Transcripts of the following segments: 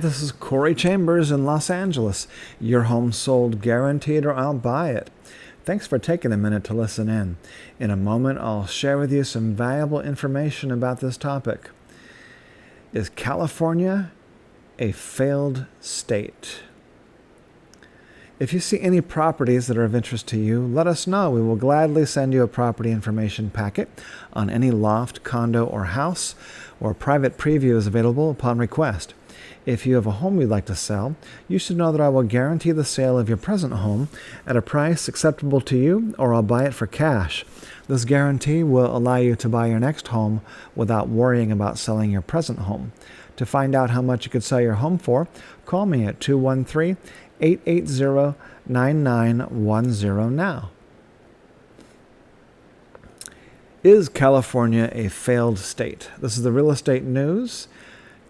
This is Corey Chambers in Los Angeles. Your home sold guaranteed or I'll buy it. Thanks for taking a minute to listen in. In a moment, I'll share with you some valuable information about this topic. Is California a failed state? If you see any properties that are of interest to you, let us know. We will gladly send you a property information packet on any loft, condo, or house, or private preview is available upon request. If you have a home you'd like to sell, you should know that I will guarantee the sale of your present home at a price acceptable to you, or I'll buy it for cash. This guarantee will allow you to buy your next home without worrying about selling your present home. To find out how much you could sell your home for, call me at 213-880-9910 now. Is California a failed state? This is the real estate news.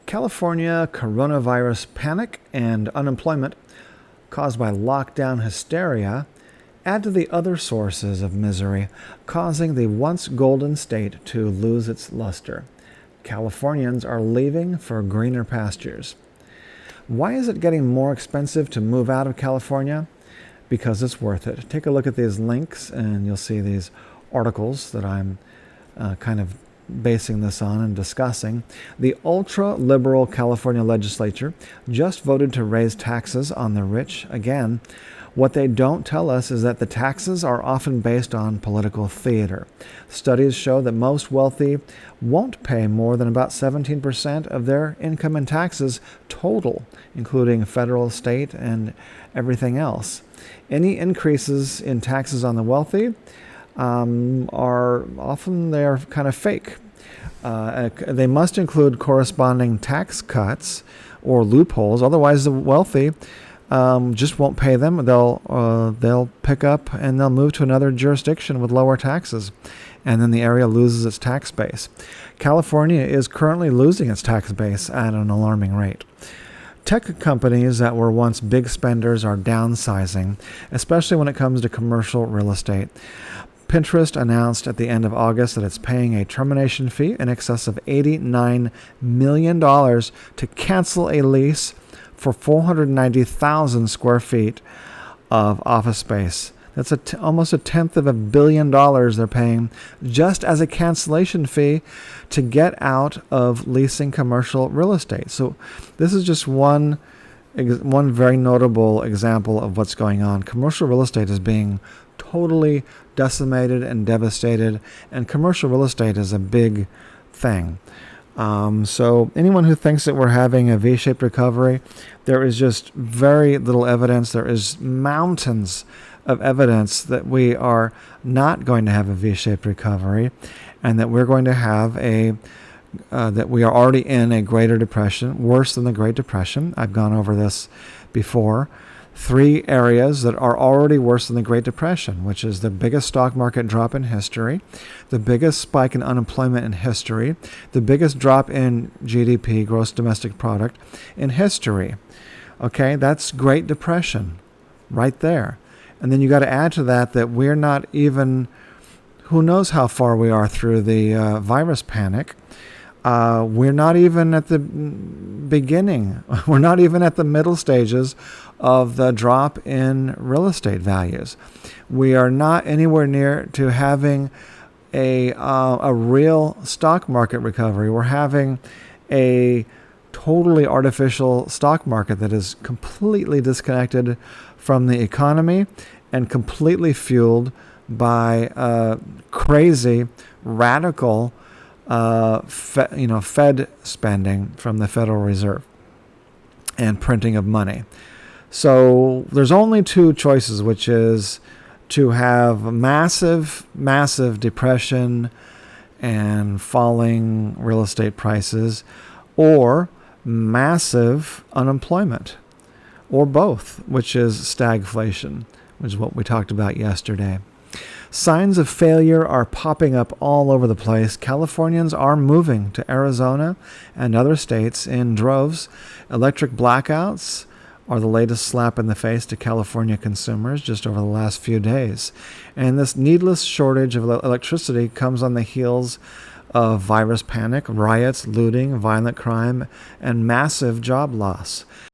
California coronavirus panic and unemployment caused by lockdown hysteria add to the other sources of misery, causing the once golden state to lose its luster. Californians are leaving for greener pastures. Why is it getting more expensive to move out of California? Because it's worth it. Take a look at these links and you'll see these articles that I'm kind of basing this on and discussing. The ultra-liberal California legislature just voted to raise taxes on the rich again. What they don't tell us is that the taxes are often based on political theater. Studies show that most wealthy won't pay more than about 17% of their income in taxes total, including federal, state, and everything else. Any increases in taxes on the wealthy are often they're kind of fake. They must include corresponding tax cuts or loopholes. Otherwise, the wealthy just won't pay them. They'll pick up and they'll move to another jurisdiction with lower taxes, and then the area loses its tax base. California is currently losing its tax base at an alarming rate. Tech companies that were once big spenders are downsizing, especially when it comes to commercial real estate. Pinterest announced at the end of August that it's paying a termination fee in excess of $89 million to cancel a lease for 490,000 square feet of office space. That's almost $500 million they're paying just as a cancellation fee to get out of leasing commercial real estate. So this is just one very notable example of what's going on. Commercial real estate is being totally decimated and devastated, and commercial real estate is a big thing. So anyone who thinks that we're having a V-shaped recovery, there is just very little evidence. There is mountains of evidence that we are not going to have a V-shaped recovery, and that we're going to have that we are already in a greater depression, worse than the Great Depression. I've gone over this before. 3 areas that are already worse than the Great Depression, which is the biggest stock market drop in history, the biggest spike in unemployment in history, the biggest drop in GDP, gross domestic product, in history. Okay, that's Great Depression right there. And then you got to add to that we're not even, who knows how far we are through the virus panic. We're not even at the beginning. We're not even at the middle stages of the drop in real estate values. We are not anywhere near to having a real stock market recovery. We're having a totally artificial stock market that is completely disconnected from the economy and completely fueled by crazy, radical Fed spending from the Federal Reserve and printing of money. So there's only 2 choices, which is to have massive depression and falling real estate prices, or massive unemployment, or both, which is stagflation, which is what we talked about yesterday. Signs of failure are popping up all over the place. Californians are moving to Arizona and other states in droves. Electric blackouts are the latest slap in the face to California consumers just over the last few days. And this needless shortage of electricity comes on the heels of virus panic, riots, looting, violent crime, and massive job loss.